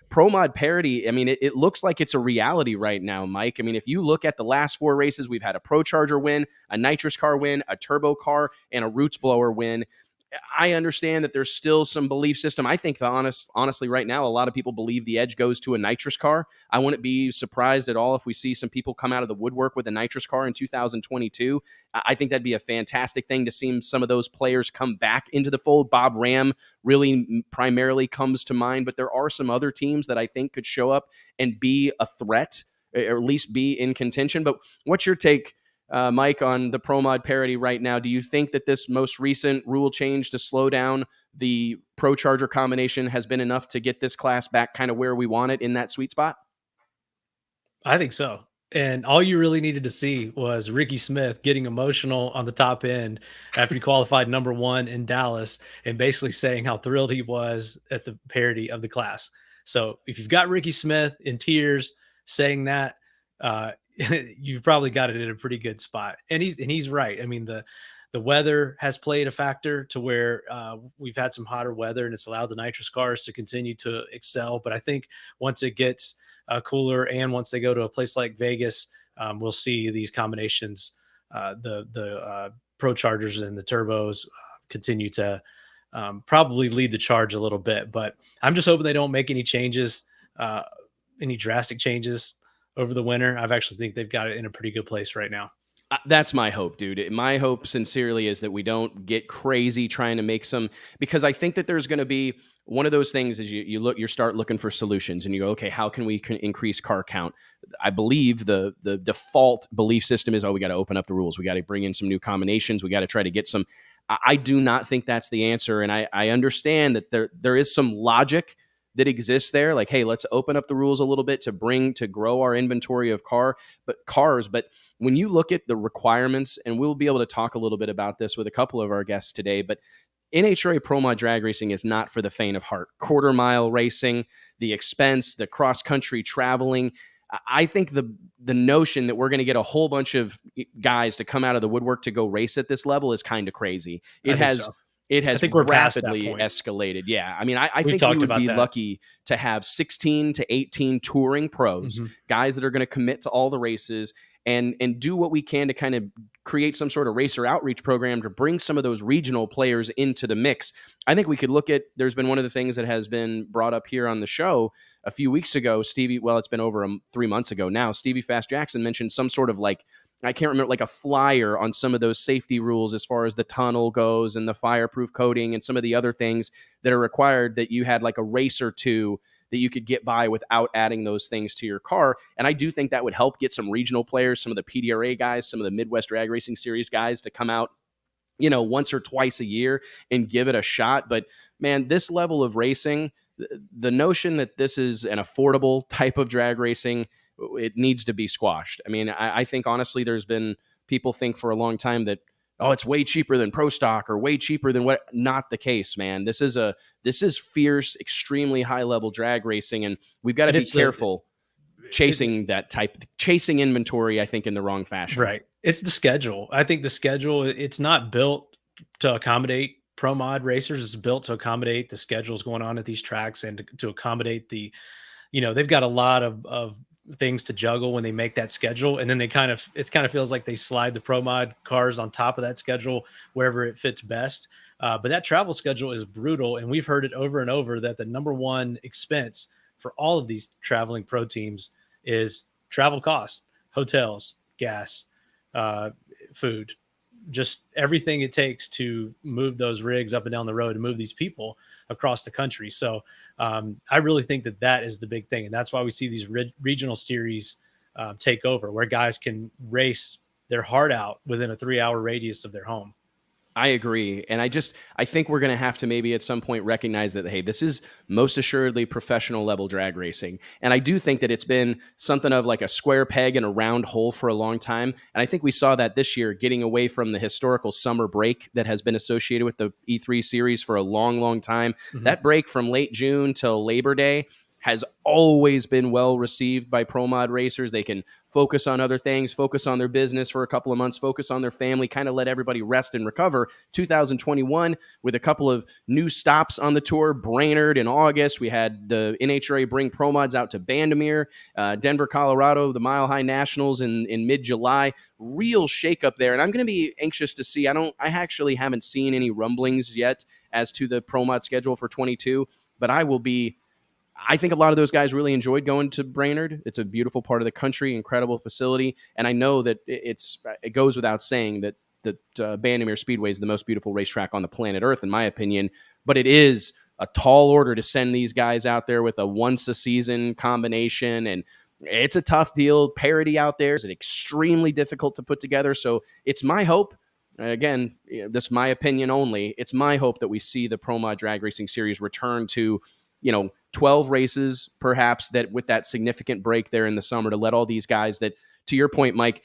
Pro Mod Parity, I mean, it looks like it's a reality right now, Mike. I mean, if you look at the last 4 races, we've had a Pro Charger win, a nitrous car win, a turbo car, and a roots blower win. I understand that there's still some belief system. I think honestly, right now, a lot of people believe the edge goes to a nitrous car. I wouldn't be surprised at all if we see some people come out of the woodwork with a nitrous car in 2022. I think that'd be a fantastic thing to see some of those players come back into the fold. Bob Ram really primarily comes to mind, but there are some other teams that I think could show up and be a threat, or at least be in contention. But what's your take, Mike, on the Pro Mod Parity right now? Do you think that this most recent rule change to slow down the Pro Charger combination has been enough to get this class back kind of where we want it in that sweet spot? I think so. And all you really needed to see was Ricky Smith getting emotional on the top end after he qualified #1 in Dallas and basically saying how thrilled he was at the parity of the class. So if you've got Ricky Smith in tears saying that, you've probably got it in a pretty good spot. And he's right. I mean, the weather has played a factor to where we've had some hotter weather, and it's allowed the nitrous cars to continue to excel. But I think once it gets cooler, and once they go to a place like Vegas, we'll see these combinations, the Pro Chargers and the turbos continue to probably lead the charge a little bit. But I'm just hoping they don't make any changes, any drastic changes over the winter. I've actually think they've got it in a pretty good place right now. That's my hope, dude. My hope sincerely is that we don't get crazy trying to make some, because I think that there's going to be one of those things is you start looking for solutions and you go, okay, how can we increase car count? I believe the default belief system is, oh, we got to open up the rules. We got to bring in some new combinations. We got to try to get some. I do not think that's the answer. And I understand that there is some logic that exists there. Like, hey, let's open up the rules a little bit to grow our inventory of cars. But when you look at the requirements, and we'll be able to talk a little bit about this with a couple of our guests today, but NHRA Pro Mod drag racing is not for the faint of heart. Quarter mile racing, the expense, the cross country traveling. I think the notion that we're going to get a whole bunch of guys to come out of the woodwork to go race at this level is kind of crazy. It has rapidly escalated. Yeah. I mean, I think we would be lucky to have 16 to 18 touring pros, guys that are going to commit to all the races and do what we can to kind of create some sort of racer outreach program to bring some of those regional players into the mix. I think we could look at, there's been one of the things that has been brought up here on the show a few weeks ago, it's been over 3 months ago now, Stevie Fast Jackson mentioned some sort of I can't remember, like a flyer on some of those safety rules as far as the tunnel goes and the fireproof coating and some of the other things that are required, that you had like a race or two that you could get by without adding those things to your car. And I do think that would help get some regional players, some of the PDRA guys, some of the Midwest Drag Racing Series guys to come out, once or twice a year and give it a shot. But man, this level of racing, the notion that this is an affordable type of drag racing, it needs to be squashed. I mean, I think honestly, there's been people think for a long time that, oh, it's way cheaper than Pro Stock or way cheaper than what. Not the case, man. This is fierce, extremely high level drag racing, and we've got to be careful chasing inventory, I think, in the wrong fashion. Right. It's the schedule. I think the schedule, it's not built to accommodate pro mod racers. It's built to accommodate the schedules going on at these tracks and to accommodate they've got a lot of things to juggle when they make that schedule. And then it kind of feels like they slide the pro mod cars on top of that schedule wherever it fits best. But that travel schedule is brutal. And we've heard it over and over that the #1 expense for all of these traveling pro teams is travel costs, hotels, gas, food, just everything it takes to move those rigs up and down the road and move these people across the country. So I really think that is the big thing. And that's why we see these regional series take over, where guys can race their heart out within a 3-hour radius of their home. I agree. And I think we're going to have to maybe at some point recognize that, hey, this is most assuredly professional level drag racing. And I do think that it's been something of like a square peg in a round hole for a long time. And I think we saw that this year, getting away from the historical summer break that has been associated with the E3 series for a long, long time. That break from late June till Labor Day has always been well received by pro mod racers. They can focus on other things, focus on their business for a couple of months, focus on their family, kind of let everybody rest and recover. 2021, with a couple of new stops on the tour, Brainerd in August. We had the NHRA bring pro mods out to Bandimere, Denver, Colorado, the Mile High Nationals in mid July. Real shakeup there, and I'm going to be anxious to see. I actually haven't seen any rumblings yet as to the pro mod schedule for 22, but I think a lot of those guys really enjoyed going to Brainerd. It's a beautiful part of the country, incredible facility, and I know that it goes without saying that Bandimere Speedway is the most beautiful racetrack on the planet Earth, in my opinion. But it is a tall order to send these guys out there with a once a season combination, and it's a tough deal. Parity out there is extremely difficult to put together. So it's my hope. Again, this is my opinion only. It's my hope that we see the Pro Mod Drag Racing Series return to 12 races, perhaps, that with that significant break there in the summer to let all these guys that, to your point, Mike,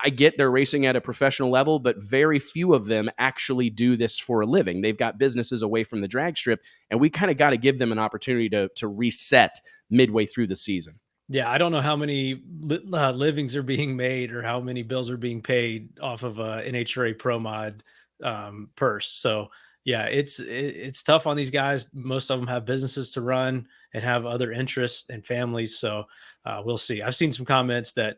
I get they're racing at a professional level, but very few of them actually do this for a living. They've got businesses away from the drag strip, and we kind of got to give them an opportunity to reset midway through the season. Yeah, I don't know how many livings are being made or how many bills are being paid off of a NHRA Pro Mod purse. So yeah, it's tough on these guys. Most of them have businesses to run and have other interests and families. So we'll see. I've seen some comments that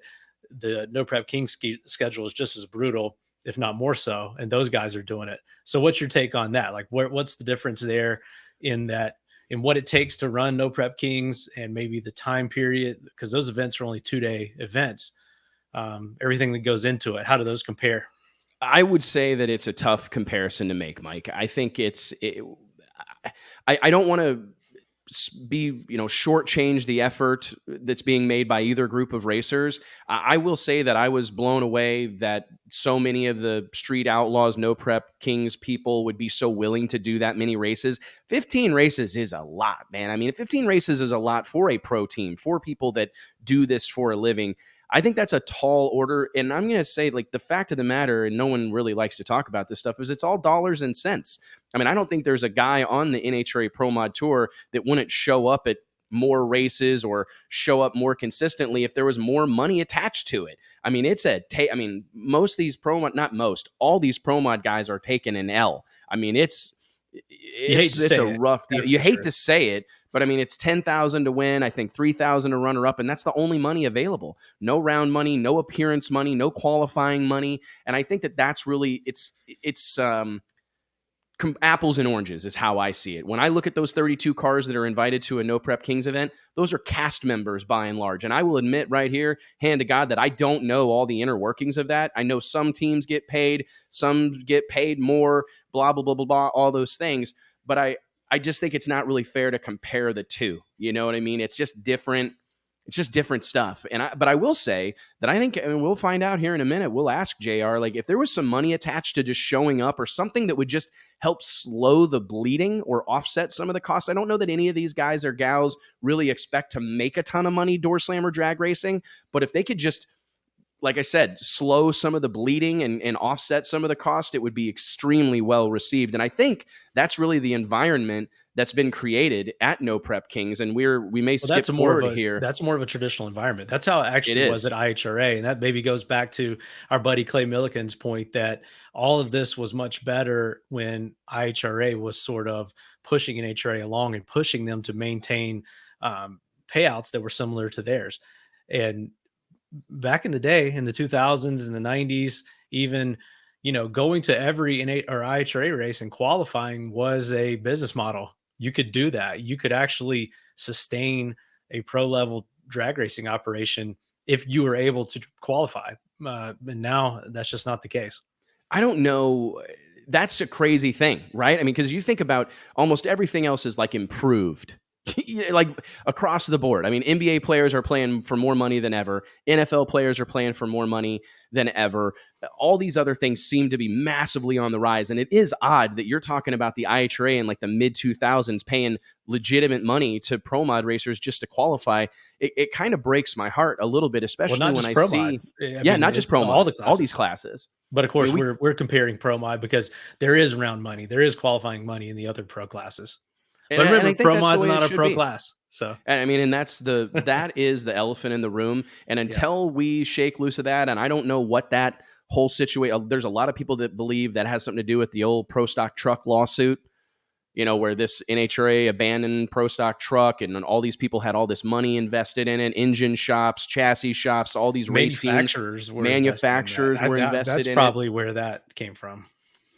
the No Prep King schedule is just as brutal, if not more so, and those guys are doing it. So what's your take on that? Like, what's the difference there in that? In what it takes to run No Prep Kings and maybe the time period, because those events are only 2-day events. Everything that goes into it, how do those compare? I would say that it's a tough comparison to make, Mike. I think I don't want to be shortchange the effort that's being made by either group of racers. I will say that I was blown away that so many of the Street Outlaws, No Prep Kings people would be so willing to do that many races. 15 races is a lot, man. I mean, 15 races is a lot for a pro team, for people that do this for a living. I think that's a tall order. And I'm going to say, like, the fact of the matter, and no one really likes to talk about this stuff, is it's all dollars and cents. I mean, I don't think there's a guy on the NHRA Pro Mod Tour that wouldn't show up at more races or show up more consistently if there was more money attached to it. I mean, most of these not most, all these Pro Mod guys are taking an L. I mean, it's a rough deal. You hate to say it, but I mean, it's 10,000 to win. I think 3,000 to runner up, and that's the only money available. No round money, no appearance money, no qualifying money. And I think that that's really it's apples and oranges is how I see it. When I look at those 32 cars that are invited to a No Prep Kings event, those are cast members by and large. And I will admit right here, hand to God, that I don't know all the inner workings of that. I know some teams get paid, some get paid more, blah, blah, blah, blah, blah, all those things. But I just think it's not really fair to compare the two. You know what I mean? It's just different. It's just different stuff. But I will say that I think, and we'll find out here in a minute, we'll ask JR, like, if there was some money attached to just showing up or something that would just help slow the bleeding or offset some of the costs. I don't know that any of these guys or gals really expect to make a ton of money door slammer drag racing, but if they could just, like I said, slow some of the bleeding and offset some of the cost, it would be extremely well received. And I think that's really the environment that's been created at No Prep Kings. And we may skip forward here. That's more of a traditional environment. That's how it actually was at IHRA. And that maybe goes back to our buddy Clay Milliken's point that all of this was much better when IHRA was sort of pushing NHRA along and pushing them to maintain payouts that were similar to theirs. And back in the day, in the 2000s and the 90s, even, going to every NA or IHRA race and qualifying was a business model. You could do that. You could actually sustain a pro level drag racing operation if you were able to qualify. And now that's just not the case. I don't know. That's a crazy thing, right? I mean, because you think about almost everything else is like improved. Like across the board. I mean, NBA players are playing for more money than ever. NFL players are playing for more money than ever. All these other things seem to be massively on the rise. And it is odd that you're talking about the IHRA in like the mid 2000s paying legitimate money to pro mod racers just to qualify. It kind of breaks my heart a little bit, especially when I see, not just pro mod, all these classes. But of course, we're comparing pro mod because there is round money, there is qualifying money in the other pro classes. But And remember, I think pro that's the mod's way it not a should pro be. class, so And I mean, and that is the elephant in the room. And yeah. until we shake loose of that, and I don't know what that whole situation. There's a lot of people that believe that has something to do with the old pro stock truck lawsuit. Where this NHRA abandoned pro stock truck, and all these people had all this money invested in it, engine shops, chassis shops, all these race teams, Manufacturers were invested in that. manufacturers were invested That's in it. probably where that came from.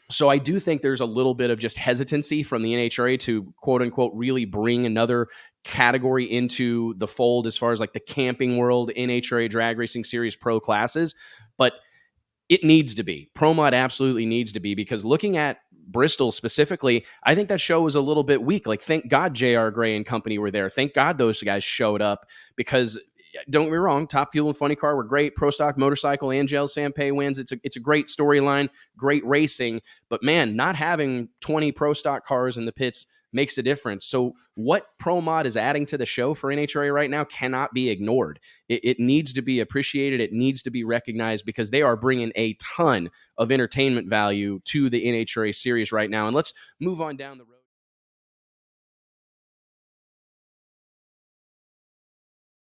So I do think there's a little bit of just hesitancy from the NHRA to quote unquote really bring another category into the fold as far as like the camping world NHRA drag racing series pro classes. But it needs to be. Pro Mod absolutely needs to be, because looking at Bristol specifically, I think that show was a little bit weak. Like, thank God JR Gray and company were there. Thank God those guys showed up, because don't get me wrong, Top Fuel and Funny Car were great. Pro Stock Motorcycle, Angel Sampay wins. It's a great storyline, great racing. But man, not having 20 Pro Stock cars in the pits makes a difference. So what Pro Mod is adding to the show for NHRA right now cannot be ignored. It needs to be appreciated. It needs to be recognized, because they are bringing a ton of entertainment value to the NHRA series right now. And let's move on down the road.